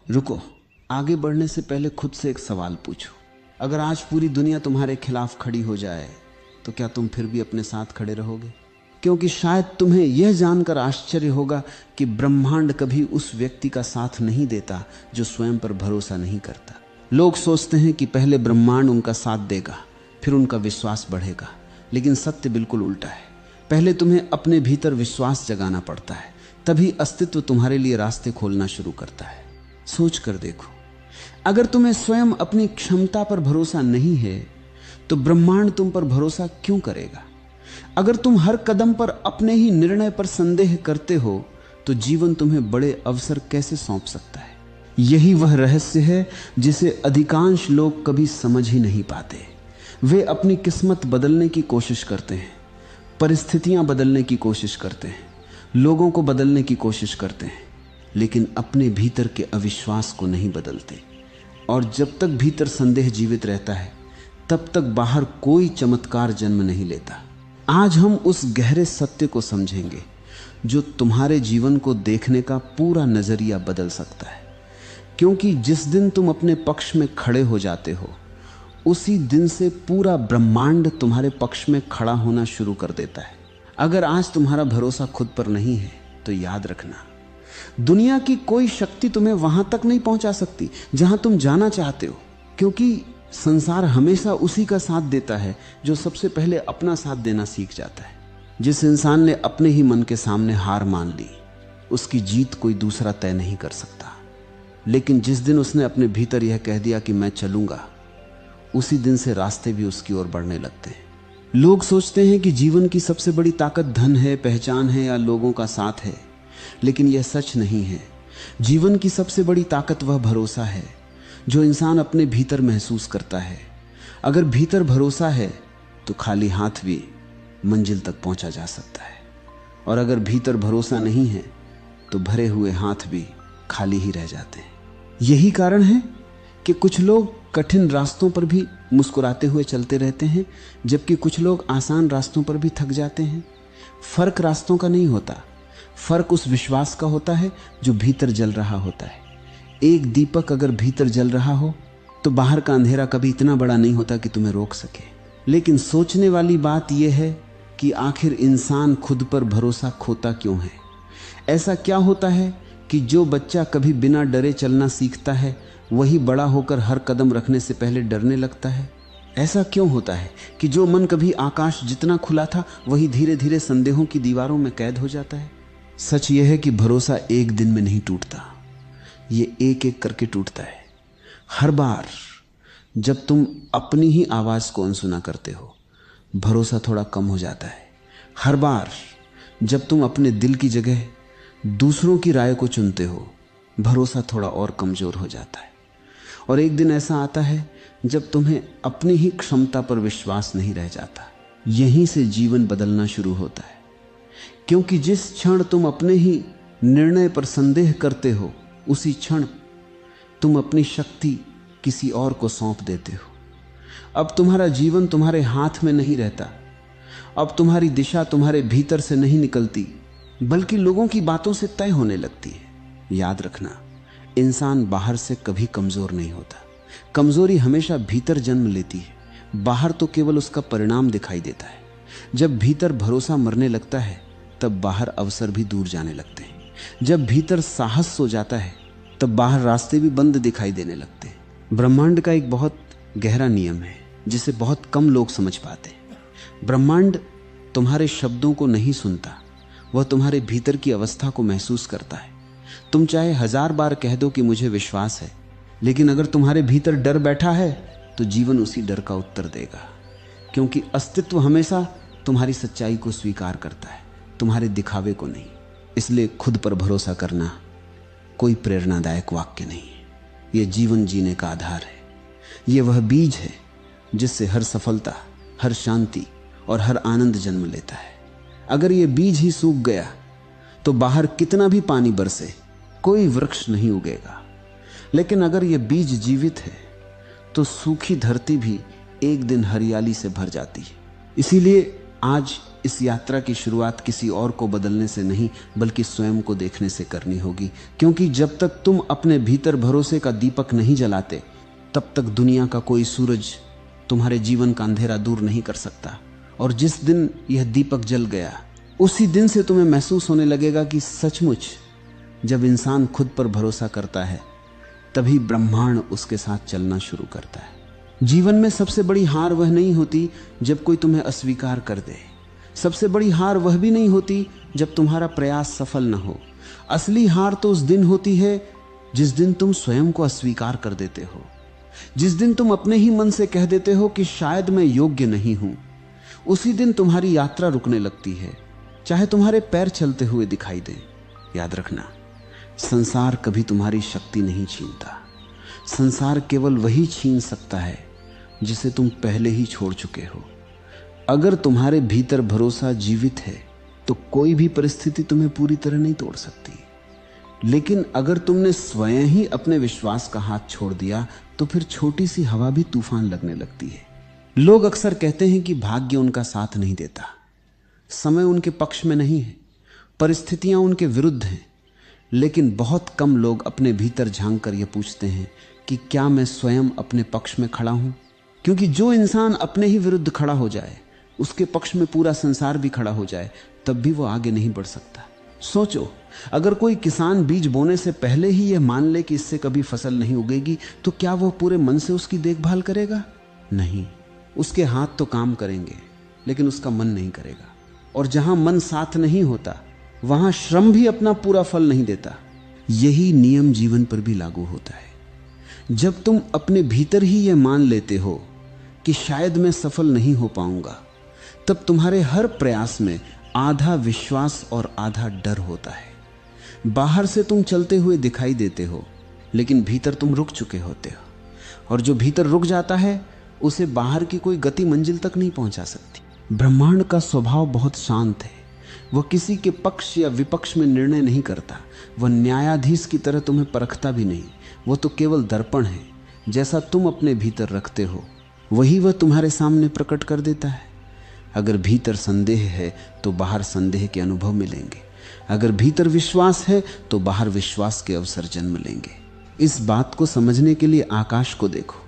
रुको, आगे बढ़ने से पहले खुद से एक सवाल पूछो। अगर आज पूरी दुनिया तुम्हारे खिलाफ खड़ी हो जाए तो क्या तुम फिर भी अपने साथ खड़े रहोगे? क्योंकि शायद तुम्हें यह जानकर आश्चर्य होगा कि ब्रह्मांड कभी उस व्यक्ति का साथ नहीं देता जो स्वयं पर भरोसा नहीं करता। लोग सोचते हैं कि पहले ब्रह्मांड उनका साथ देगा, फिर उनका विश्वास बढ़ेगा, लेकिन सत्य बिल्कुल उल्टा है। पहले तुम्हें अपने भीतर विश्वास जगाना पड़ता है, तभी अस्तित्व तुम्हारे लिए रास्ते खोलना शुरू करता है। सोच कर देखो, अगर तुम्हें स्वयं अपनी क्षमता पर भरोसा नहीं है तो ब्रह्मांड तुम पर भरोसा क्यों करेगा? अगर तुम हर कदम पर अपने ही निर्णय पर संदेह करते हो तो जीवन तुम्हें बड़े अवसर कैसे सौंप सकता है? यही वह रहस्य है जिसे अधिकांश लोग कभी समझ ही नहीं पाते। वे अपनी किस्मत बदलने की कोशिश करते हैं, परिस्थितियां बदलने की कोशिश करते हैं, लोगों को बदलने की कोशिश करते हैं, लेकिन अपने भीतर के अविश्वास को नहीं बदलते। और जब तक भीतर संदेह जीवित रहता है तब तक बाहर कोई चमत्कार जन्म नहीं लेता। आज हम उस गहरे सत्य को समझेंगे जो तुम्हारे जीवन को देखने का पूरा नजरिया बदल सकता है। क्योंकि जिस दिन तुम अपने पक्ष में खड़े हो जाते हो उसी दिन से पूरा ब्रह्मांड तुम्हारे पक्ष में खड़ा होना शुरू कर देता है। अगर आज तुम्हारा भरोसा खुद पर नहीं है तो याद रखना, दुनिया की कोई शक्ति तुम्हें वहां तक नहीं पहुंचा सकती जहां तुम जाना चाहते हो। क्योंकि संसार हमेशा उसी का साथ देता है जो सबसे पहले अपना साथ देना सीख जाता है। जिस इंसान ने अपने ही मन के सामने हार मान ली उसकी जीत कोई दूसरा तय नहीं कर सकता। लेकिन जिस दिन उसने अपने भीतर यह कह दिया कि मैं चलूंगा, उसी दिन से रास्ते भी उसकी ओर बढ़ने लगते हैं। लोग सोचते हैं कि जीवन की सबसे बड़ी ताकत धन है, पहचान है या लोगों का साथ है, लेकिन यह सच नहीं है। जीवन की सबसे बड़ी ताकत वह भरोसा है जो इंसान अपने भीतर महसूस करता है। अगर भीतर भरोसा है तो खाली हाथ भी मंजिल तक पहुंचा जा सकता है, और अगर भीतर भरोसा नहीं है तो भरे हुए हाथ भी खाली ही रह जाते हैं। यही कारण है कि कुछ लोग कठिन रास्तों पर भी मुस्कुराते हुए चलते रहते हैं, जबकि कुछ लोग आसान रास्तों पर भी थक जाते हैं। फर्क रास्तों का नहीं होता, फर्क उस विश्वास का होता है जो भीतर जल रहा होता है। एक दीपक अगर भीतर जल रहा हो तो बाहर का अंधेरा कभी इतना बड़ा नहीं होता कि तुम्हें रोक सके। लेकिन सोचने वाली बात यह है कि आखिर इंसान खुद पर भरोसा खोता क्यों है? ऐसा क्या होता है कि जो बच्चा कभी बिना डरे चलना सीखता है वही बड़ा होकर हर कदम रखने से पहले डरने लगता है? ऐसा क्यों होता है कि जो मन कभी आकाश जितना खुला था वही धीरे धीरे संदेहों की दीवारों में कैद हो जाता है? सच यह है कि भरोसा एक दिन में नहीं टूटता, ये एक एक करके टूटता है। हर बार जब तुम अपनी ही आवाज को अनसुना करते हो भरोसा थोड़ा कम हो जाता है। हर बार जब तुम अपने दिल की जगह दूसरों की राय को चुनते हो भरोसा थोड़ा और कमजोर हो जाता है। और एक दिन ऐसा आता है जब तुम्हें अपनी ही क्षमता पर विश्वास नहीं रह जाता। यहीं से जीवन बदलना शुरू होता है, क्योंकि जिस क्षण तुम अपने ही निर्णय पर संदेह करते हो उसी क्षण तुम अपनी शक्ति किसी और को सौंप देते हो। अब तुम्हारा जीवन तुम्हारे हाथ में नहीं रहता, अब तुम्हारी दिशा तुम्हारे भीतर से नहीं निकलती बल्कि लोगों की बातों से तय होने लगती है। याद रखना, इंसान बाहर से कभी कमजोर नहीं होता, कमजोरी हमेशा भीतर जन्म लेती है, बाहर तो केवल उसका परिणाम दिखाई देता है। जब भीतर भरोसा मरने लगता है तब बाहर अवसर भी दूर जाने लगते हैं। जब भीतर साहस सो जाता है तब बाहर रास्ते भी बंद दिखाई देने लगते हैं। ब्रह्मांड का एक बहुत गहरा नियम है जिसे बहुत कम लोग समझ पाते हैं। ब्रह्मांड तुम्हारे शब्दों को नहीं सुनता, वह तुम्हारे भीतर की अवस्था को महसूस करता है। तुम चाहे 1000 बार कह दो कि मुझे विश्वास है, लेकिन अगर तुम्हारे भीतर डर बैठा है तो जीवन उसी डर का उत्तर देगा। क्योंकि अस्तित्व हमेशा तुम्हारी सच्चाई को स्वीकार करता है, तुम्हारे दिखावे को नहीं। इसलिए खुद पर भरोसा करना कोई प्रेरणादायक वाक्य नहीं है, यह जीवन जीने का आधार है। यह वह बीज है जिससे हर सफलता, हर शांति और हर आनंद जन्म लेता है। अगर यह बीज ही सूख गया तो बाहर कितना भी पानी बरसे कोई वृक्ष नहीं उगेगा। लेकिन अगर यह बीज जीवित है तो सूखी धरती भी एक दिन हरियाली से भर जाती है। इसीलिए आज इस यात्रा की शुरुआत किसी और को बदलने से नहीं बल्कि स्वयं को देखने से करनी होगी, क्योंकि जब तक तुम अपने भीतर भरोसे का दीपक नहीं जलाते तब तक दुनिया का कोई सूरज तुम्हारे जीवन का अंधेरा दूर नहीं कर सकता। और जिस दिन यह दीपक जल गया उसी दिन से तुम्हें महसूस होने लगेगा कि सचमुच जब इंसान खुद पर भरोसा करता है तभी ब्रह्मांड उसके साथ चलना शुरू करता है। जीवन में सबसे बड़ी हार वह नहीं होती जब कोई तुम्हें अस्वीकार कर दे। सबसे बड़ी हार वह भी नहीं होती जब तुम्हारा प्रयास सफल न हो। असली हार तो उस दिन होती है जिस दिन तुम स्वयं को अस्वीकार कर देते हो, जिस दिन तुम अपने ही मन से कह देते हो कि शायद मैं योग्य नहीं हूं। उसी दिन तुम्हारी यात्रा रुकने लगती है, चाहे तुम्हारे पैर चलते हुए दिखाई दें। याद रखना, संसार कभी तुम्हारी शक्ति नहीं छीनता। संसार केवल वही छीन सकता है जिसे तुम पहले ही छोड़ चुके हो। अगर तुम्हारे भीतर भरोसा जीवित है तो कोई भी परिस्थिति तुम्हें पूरी तरह नहीं तोड़ सकती। लेकिन अगर तुमने स्वयं ही अपने विश्वास का हाथ छोड़ दिया तो फिर छोटी सी हवा भी तूफान लगने लगती है। लोग अक्सर कहते हैं कि भाग्य उनका साथ नहीं देता, समय उनके पक्ष में नहीं है, परिस्थितियां उनके विरुद्ध हैं। लेकिन बहुत कम लोग अपने भीतर झांक कर यह पूछते हैं कि क्या मैं स्वयं अपने पक्ष में खड़ा हूं? क्योंकि जो इंसान अपने ही विरुद्ध खड़ा हो जाए, उसके पक्ष में पूरा संसार भी खड़ा हो जाए, तब भी वो आगे नहीं बढ़ सकता। सोचो, अगर कोई किसान बीज बोने से पहले ही यह मान ले कि इससे कभी फसल नहीं उगेगी, तो क्या वह पूरे मन से उसकी देखभाल करेगा? नहीं। उसके हाथ तो काम करेंगे लेकिन उसका मन नहीं करेगा। और जहां मन साथ नहीं होता वहां श्रम भी अपना पूरा फल नहीं देता। यही नियम जीवन पर भी लागू होता है। जब तुम अपने भीतर ही यह मान लेते हो कि शायद मैं सफल नहीं हो पाऊंगा, तब तुम्हारे हर प्रयास में आधा विश्वास और आधा डर होता है। बाहर से तुम चलते हुए दिखाई देते हो लेकिन भीतर तुम रुक चुके होते हो, और जो भीतर रुक जाता है उसे बाहर की कोई गति मंजिल तक नहीं पहुंचा सकती। ब्रह्मांड का स्वभाव बहुत शांत है। वह किसी के पक्ष या विपक्ष में निर्णय नहीं करता। वह न्यायाधीश की तरह तुम्हें परखता भी नहीं। वह तो केवल दर्पण है। जैसा तुम अपने भीतर रखते हो वही वह तुम्हारे सामने प्रकट कर देता है। अगर भीतर संदेह है तो बाहर संदेह के अनुभव मिलेंगे। अगर भीतर विश्वास है तो बाहर विश्वास के अवसर जन्म लेंगे। इस बात को समझने के लिए आकाश को देखो।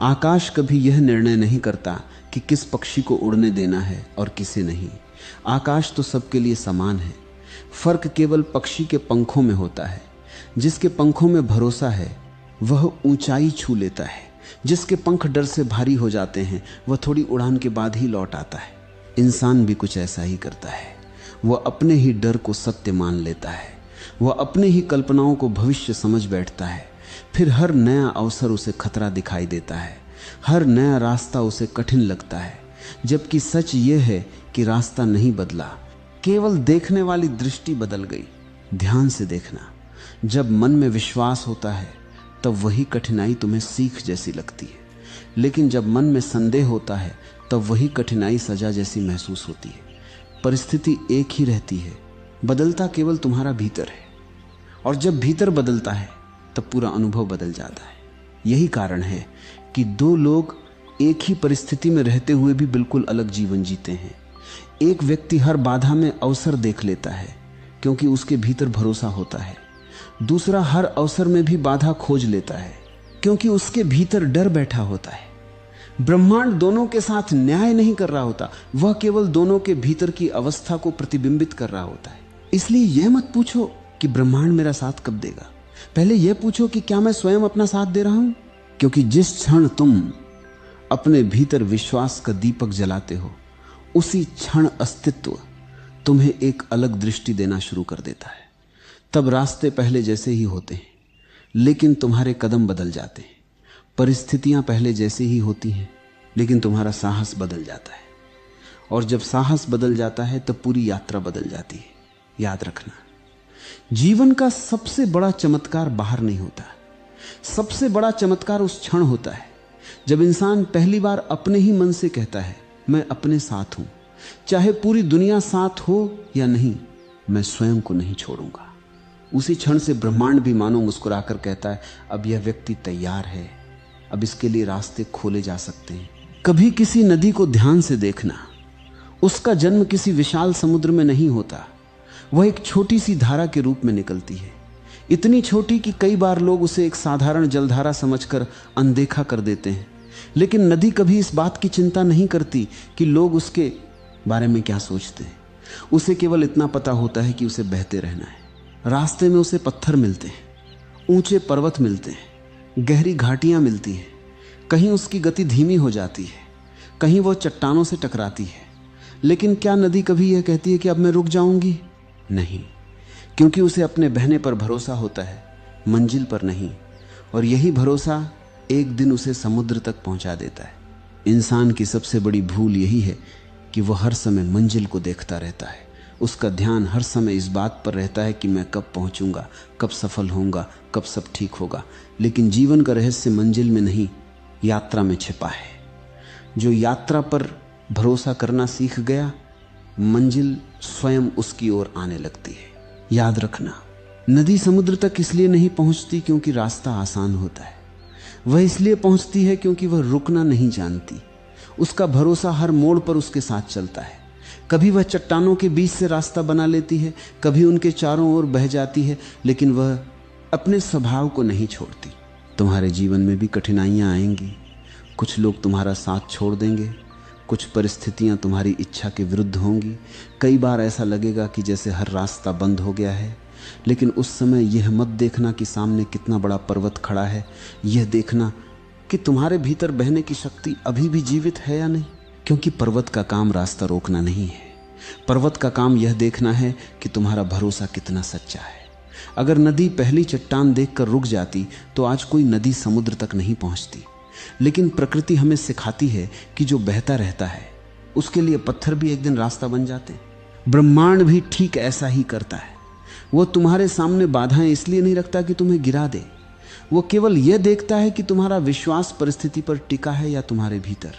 आकाश कभी यह निर्णय नहीं करता कि किस पक्षी को उड़ने देना है और किसे नहीं। आकाश तो सबके लिए समान है। फर्क केवल पक्षी के पंखों में होता है। जिसके पंखों में भरोसा है वह ऊंचाई छू लेता है। जिसके पंख डर से भारी हो जाते हैं वह थोड़ी उड़ान के बाद ही लौट आता है। इंसान भी कुछ ऐसा ही करता है। वह अपने ही डर को सत्य मान लेता है। वह अपने ही कल्पनाओं को भविष्य समझ बैठता है। फिर हर नया अवसर उसे खतरा दिखाई देता है। हर नया रास्ता उसे कठिन लगता है, जबकि सच यह है कि रास्ता नहीं बदला, केवल देखने वाली दृष्टि बदल गई। ध्यान से देखना, जब मन में विश्वास होता है तब वही कठिनाई तुम्हें सीख जैसी लगती है, लेकिन जब मन में संदेह होता है तब वही कठिनाई सजा जैसी महसूस होती है। परिस्थिति एक ही रहती है, बदलता केवल तुम्हारा भीतर है, और जब भीतर बदलता है तब पूरा अनुभव बदल जाता है। यही कारण है कि दो लोग एक ही परिस्थिति में रहते हुए भी बिल्कुल अलग जीवन जीते हैं। एक व्यक्ति हर बाधा में अवसर देख लेता है क्योंकि उसके भीतर भरोसा होता है। दूसरा हर अवसर में भी बाधा खोज लेता है क्योंकि उसके भीतर डर बैठा होता है। ब्रह्मांड दोनों के साथ न्याय नहीं कर रहा होता, वह केवल दोनों के भीतर की अवस्था को प्रतिबिंबित कर रहा होता है। इसलिए यह मत पूछो कि ब्रह्मांड मेरा साथ कब देगा, पहले यह पूछो कि क्या मैं स्वयं अपना साथ दे रहा हूं। क्योंकि जिस क्षण तुम अपने भीतर विश्वास का दीपक जलाते हो उसी क्षण अस्तित्व तुम्हें एक अलग दृष्टि देना शुरू कर देता है। तब रास्ते पहले जैसे ही होते हैं लेकिन तुम्हारे कदम बदल जाते हैं। परिस्थितियां पहले जैसे ही होती हैं लेकिन तुम्हारा साहस बदल जाता है, और जब साहस बदल जाता है तब पूरी यात्रा बदल जाती है। याद रखना, जीवन का सबसे बड़ा चमत्कार बाहर नहीं होता। सबसे बड़ा चमत्कार उस क्षण होता है जब इंसान पहली बार अपने ही मन से कहता है, मैं अपने साथ हूं, चाहे पूरी दुनिया साथ हो या नहीं, मैं स्वयं को नहीं छोड़ूंगा। उसी क्षण से ब्रह्मांड भी मानो मुस्कुराकर कहता है, अब यह व्यक्ति तैयार है, अब इसके लिए रास्ते खोले जा सकते हैं। कभी किसी नदी को ध्यान से देखना, उसका जन्म किसी विशाल समुद्र में नहीं होता, वह एक छोटी सी धारा के रूप में निकलती है, इतनी छोटी कि कई बार लोग उसे एक साधारण जलधारा समझकर अनदेखा कर देते हैं। लेकिन नदी कभी इस बात की चिंता नहीं करती कि लोग उसके बारे में क्या सोचते हैं। उसे केवल इतना पता होता है कि उसे बहते रहना है। रास्ते में उसे पत्थर मिलते हैं, ऊंचे पर्वत मिलते हैं, गहरी घाटियां मिलती हैं। कहीं उसकी गति धीमी हो जाती है, कहीं वो चट्टानों से टकराती है। लेकिन क्या नदी कभी यह कहती है कि अब मैं रुक जाऊंगी? नहीं, क्योंकि उसे अपने बहने पर भरोसा होता है, मंजिल पर नहीं। और यही भरोसा एक दिन उसे समुद्र तक पहुंचा देता है। इंसान की सबसे बड़ी भूल यही है कि वह हर समय मंजिल को देखता रहता है। उसका ध्यान हर समय इस बात पर रहता है कि मैं कब पहुंचूंगा, कब सफल होऊंगा, कब सब ठीक होगा। लेकिन जीवन का रहस्य मंजिल में नहीं, यात्रा में छिपा है। जो यात्रा पर भरोसा करना सीख गया, मंजिल स्वयं उसकी ओर आने लगती है। याद रखना, नदी समुद्र तक इसलिए नहीं पहुंचती क्योंकि रास्ता आसान होता है। वह इसलिए पहुंचती है क्योंकि वह रुकना नहीं जानती। उसका भरोसा हर मोड़ पर उसके साथ चलता है। कभी वह चट्टानों के बीच से रास्ता बना लेती है, कभी उनके चारों ओर बह जाती है, लेकिन वह अपने स्वभाव को नहीं छोड़ती। तुम्हारे जीवन में भी कठिनाइयां आएंगी। कुछ लोग तुम्हारा साथ छोड़ देंगे, कुछ परिस्थितियां तुम्हारी इच्छा के विरुद्ध होंगी। कई बार ऐसा लगेगा कि जैसे हर रास्ता बंद हो गया है। लेकिन उस समय यह मत देखना कि सामने कितना बड़ा पर्वत खड़ा है, यह देखना कि तुम्हारे भीतर बहने की शक्ति अभी भी जीवित है या नहीं। क्योंकि पर्वत का काम रास्ता रोकना नहीं है, पर्वत का काम यह देखना है कि तुम्हारा भरोसा कितना सच्चा है। अगर नदी पहली चट्टान देखकर रुक जाती तो आज कोई नदी समुद्र तक नहीं पहुंचती। लेकिन प्रकृति हमें सिखाती है कि जो बहता रहता है उसके लिए पत्थर भी एक दिन रास्ता बन जाते। ब्रह्मांड भी ठीक ऐसा ही करता है। वो तुम्हारे सामने बाधाएं इसलिए नहीं रखता कि तुम्हें गिरा दे, वो केवल यह देखता है कि तुम्हारा विश्वास परिस्थिति पर टिका है या तुम्हारे भीतर।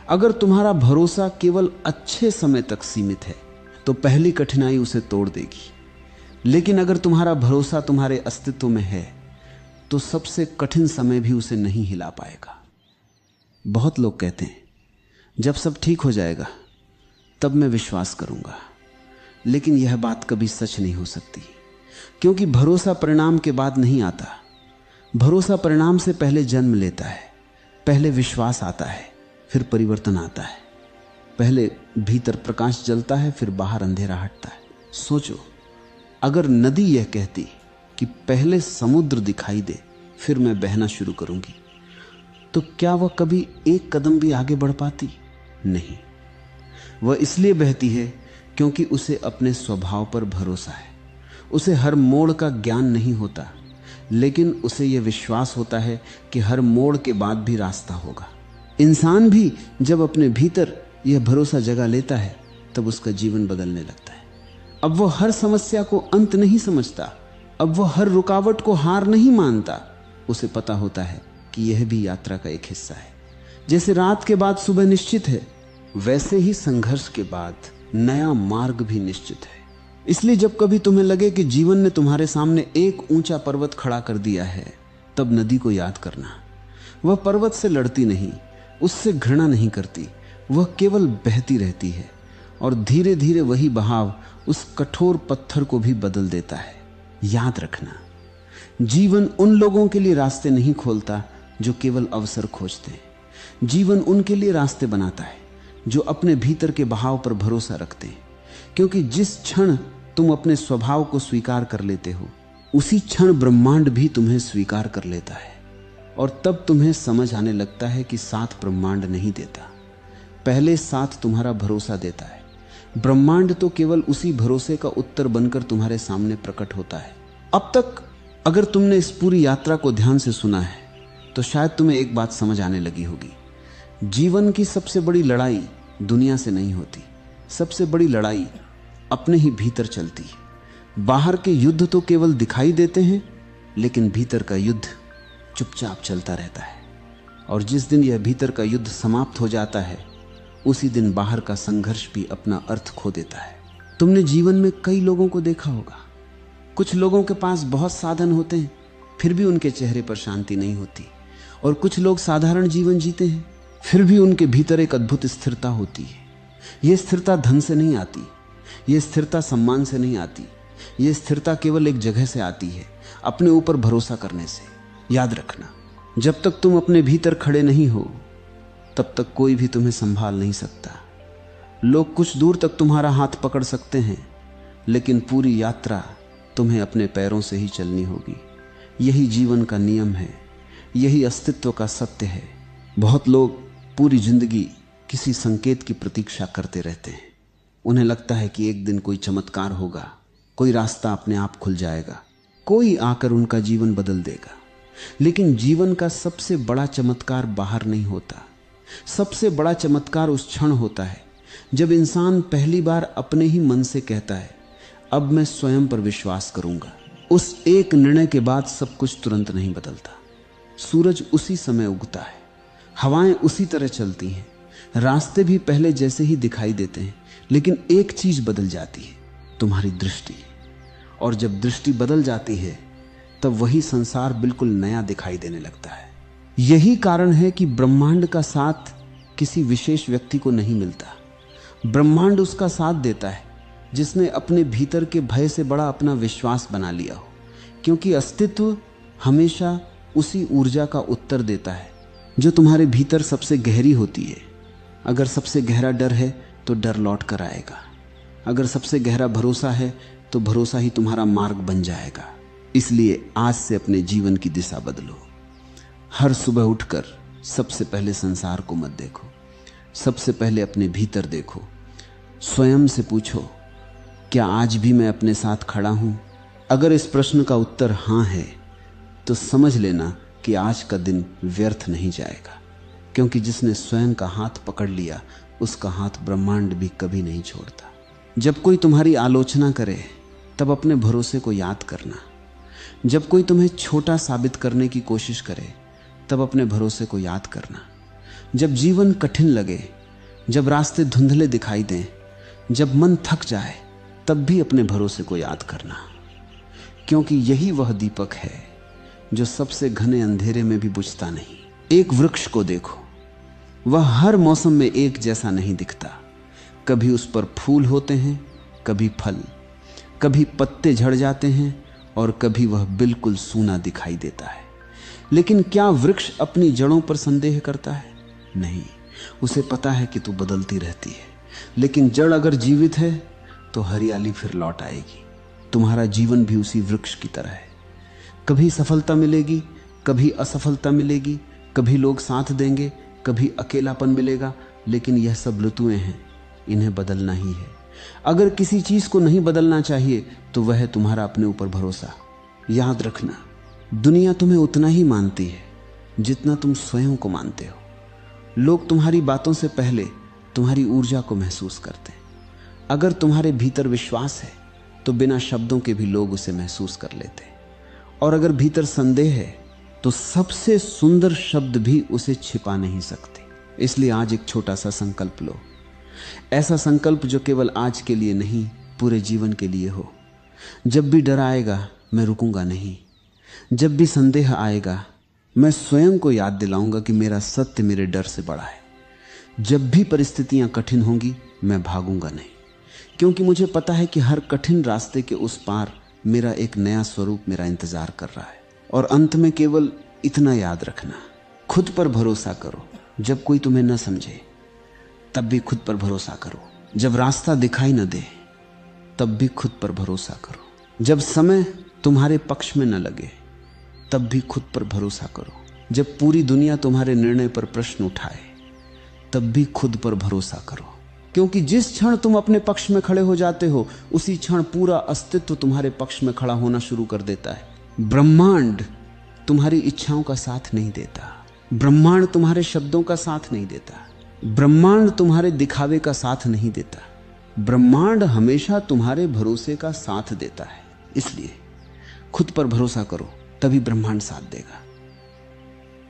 अगर तुम्हारा भरोसा केवल अच्छे समय तक सीमित है तो पहली कठिनाई उसे तोड़ देगी। लेकिन अगर तुम्हारा भरोसा तुम्हारे अस्तित्व में है तो सबसे कठिन समय भी उसे नहीं हिला पाएगा। बहुत लोग कहते हैं जब सब ठीक हो जाएगा तब मैं विश्वास करूंगा, लेकिन यह बात कभी सच नहीं हो सकती। क्योंकि भरोसा परिणाम के बाद नहीं आता। भरोसा परिणाम से पहले जन्म लेता है। पहले विश्वास आता है, फिर परिवर्तन आता है। पहले भीतर प्रकाश जलता है, फिर बाहर अंधेरा हटता है। सोचो, अगर नदी यह कहती कि पहले समुद्र दिखाई दे फिर मैं बहना शुरू करूंगी, तो क्या वह कभी एक कदम भी आगे बढ़ पाती? नहीं। वह इसलिए बहती है क्योंकि उसे अपने स्वभाव पर भरोसा है। उसे हर मोड़ का ज्ञान नहीं होता, लेकिन उसे यह विश्वास होता है कि हर मोड़ के बाद भी रास्ता होगा। इंसान भी जब अपने भीतर यह भरोसा जगा लेता है तब उसका जीवन बदलने लगता है। अब वह हर समस्या को अंत नहीं समझता, अब वह हर रुकावट को हार नहीं मानता। उसे पता होता है कि यह भी यात्रा का एक हिस्सा है। जैसे रात के बाद सुबह निश्चित है, वैसे ही संघर्ष के बाद नया मार्ग भी निश्चित है। इसलिए जब कभी तुम्हें लगे कि जीवन ने तुम्हारे सामने एक ऊंचा पर्वत खड़ा कर दिया है, तब नदी को याद करना। वह पर्वत से लड़ती नहीं, उससे घृणा नहीं करती, वह केवल बहती रहती है। और धीरे धीरे वही बहाव उस कठोर पत्थर को भी बदल देता है। याद रखना, जीवन उन लोगों के लिए रास्ते नहीं खोलता जो केवल अवसर खोजते हैं। जीवन उनके लिए रास्ते बनाता है जो अपने भीतर के बहाव पर भरोसा रखते हैं। क्योंकि जिस क्षण तुम अपने स्वभाव को स्वीकार कर लेते हो, उसी क्षण ब्रह्मांड भी तुम्हें स्वीकार कर लेता है। और तब तुम्हें समझ आने लगता है कि साथ ब्रह्मांड नहीं देता, पहले साथ तुम्हारा भरोसा देता है। ब्रह्मांड तो केवल उसी भरोसे का उत्तर बनकर तुम्हारे सामने प्रकट होता है। अब तक अगर तुमने इस पूरी यात्रा को ध्यान से सुना है तो शायद तुम्हें एक बात समझ आने लगी होगी। जीवन की सबसे बड़ी लड़ाई दुनिया से नहीं होती, सबसे बड़ी लड़ाई अपने ही भीतर चलती है। बाहर के युद्ध तो केवल दिखाई देते हैं, लेकिन भीतर का युद्ध चुपचाप चलता रहता है। और जिस दिन यह भीतर का युद्ध समाप्त हो जाता है, उसी दिन बाहर का संघर्ष भी अपना अर्थ खो देता है। तुमने जीवन में कई लोगों को देखा होगा। कुछ लोगों के पास बहुत साधन होते हैं, फिर भी उनके चेहरे पर शांति नहीं होती। और कुछ लोग साधारण जीवन जीते हैं, फिर भी उनके भीतर एक अद्भुत स्थिरता होती है। यह स्थिरता धन से नहीं आती, यह स्थिरता सम्मान से नहीं आती, यह स्थिरता केवल एक जगह से आती है, अपने ऊपर भरोसा करने से। याद रखना, जब तक तुम अपने भीतर खड़े नहीं हो तब तक कोई भी तुम्हें संभाल नहीं सकता। लोग कुछ दूर तक तुम्हारा हाथ पकड़ सकते हैं, लेकिन पूरी यात्रा तुम्हें अपने पैरों से ही चलनी होगी। यही जीवन का नियम है, यही अस्तित्व का सत्य है। बहुत लोग पूरी जिंदगी किसी संकेत की प्रतीक्षा करते रहते हैं। उन्हें लगता है कि एक दिन कोई चमत्कार होगा, कोई रास्ता अपने आप खुल जाएगा, कोई आकर उनका जीवन बदल देगा। लेकिन जीवन का सबसे बड़ा चमत्कार बाहर नहीं होता। सबसे बड़ा चमत्कार उस क्षण होता है जब इंसान पहली बार अपने ही मन से कहता है, अब मैं स्वयं पर विश्वास करूंगा। उस एक निर्णय के बाद सब कुछ तुरंत नहीं बदलता। सूरज उसी समय उगता है, हवाएं उसी तरह चलती हैं, रास्ते भी पहले जैसे ही दिखाई देते हैं, लेकिन एक चीज बदल जाती है, तुम्हारी दृष्टि। और जब दृष्टि बदल जाती है तब वही संसार बिल्कुल नया दिखाई देने लगता है। यही कारण है कि ब्रह्मांड का साथ किसी विशेष व्यक्ति को नहीं मिलता। ब्रह्मांड उसका साथ देता है जिसने अपने भीतर के भय से बड़ा अपना विश्वास बना लिया हो, क्योंकि अस्तित्व हमेशा उसी ऊर्जा का उत्तर देता है जो तुम्हारे भीतर सबसे गहरी होती है। अगर सबसे गहरा डर है तो डर लौट कर आएगा, अगर सबसे गहरा भरोसा है तो भरोसा ही तुम्हारा मार्ग बन जाएगा। इसलिए आज से अपने जीवन की दिशा बदलो। हर सुबह उठकर सबसे पहले संसार को मत देखो, सबसे पहले अपने भीतर देखो। स्वयं से पूछो, क्या आज भी मैं अपने साथ खड़ा हूं? अगर इस प्रश्न का उत्तर हां है तो समझ लेना कि आज का दिन व्यर्थ नहीं जाएगा, क्योंकि जिसने स्वयं का हाथ पकड़ लिया उसका हाथ ब्रह्मांड भी कभी नहीं छोड़ता। जब कोई तुम्हारी आलोचना करे तब अपने भरोसे को याद करना। जब कोई तुम्हें छोटा साबित करने की कोशिश करे तब अपने भरोसे को याद करना। जब जीवन कठिन लगे, जब रास्ते धुंधले दिखाई दें, जब मन थक जाए, तब भी अपने भरोसे को याद करना, क्योंकि यही वह दीपक है जो सबसे घने अंधेरे में भी बुझता नहीं। एक वृक्ष को देखो, वह हर मौसम में एक जैसा नहीं दिखता। कभी उस पर फूल होते हैं, कभी फल, कभी पत्ते झड़ जाते हैं और कभी वह बिल्कुल सूना दिखाई देता है। लेकिन क्या वृक्ष अपनी जड़ों पर संदेह करता है? नहीं, उसे पता है कि तू बदलती रहती है। लेकिन जड़ अगर जीवित है तो हरियाली फिर लौट आएगी। तुम्हारा जीवन भी उसी वृक्ष की तरह है। कभी सफलता मिलेगी, कभी असफलता मिलेगी, कभी लोग साथ देंगे, कभी अकेलापन मिलेगा, लेकिन यह सब ऋतुएं हैं, इन्हें बदलना ही है। अगर किसी चीज को नहीं बदलना चाहिए तो वह है तुम्हारा अपने ऊपर भरोसा। याद रखना, दुनिया तुम्हें उतना ही मानती है जितना तुम स्वयं को मानते हो। लोग तुम्हारी बातों से पहले तुम्हारी ऊर्जा को महसूस करते हैं। अगर तुम्हारे भीतर विश्वास है तो बिना शब्दों के भी लोग उसे महसूस कर लेते हैं, और अगर भीतर संदेह है तो सबसे सुंदर शब्द भी उसे छिपा नहीं सकते। इसलिए आज एक छोटा सा संकल्प लो, ऐसा संकल्प जो केवल आज के लिए नहीं, पूरे जीवन के लिए हो। जब भी डर आएगा मैं रुकूंगा नहीं, जब भी संदेह आएगा मैं स्वयं को याद दिलाऊंगा कि मेरा सत्य मेरे डर से बड़ा है। जब भी परिस्थितियां कठिन होंगी मैं भागूंगा नहीं, क्योंकि मुझे पता है कि हर कठिन रास्ते के उस पार मेरा एक नया स्वरूप मेरा इंतजार कर रहा है। और अंत में केवल इतना याद रखना, खुद पर भरोसा करो। जब कोई तुम्हें न समझे तब भी खुद पर भरोसा करो। जब रास्ता दिखाई न दे तब भी खुद पर भरोसा करो। जब समय तुम्हारे पक्ष में न लगे तब भी खुद पर भरोसा करो। जब पूरी दुनिया तुम्हारे निर्णय पर प्रश्न उठाए तब भी खुद पर भरोसा करो, क्योंकि जिस क्षण तुम अपने पक्ष में खड़े हो जाते हो उसी क्षण पूरा अस्तित्व तुम्हारे पक्ष में खड़ा होना शुरू कर देता है। ब्रह्मांड तुम्हारी इच्छाओं का साथ नहीं देता, ब्रह्मांड तुम्हारे शब्दों का साथ नहीं देता, ब्रह्मांड तुम्हारे दिखावे का साथ नहीं देता, ब्रह्मांड हमेशा तुम्हारे भरोसे का साथ देता है। इसलिए खुद पर भरोसा करो, तभी ब्रह्मांड साथ देगा।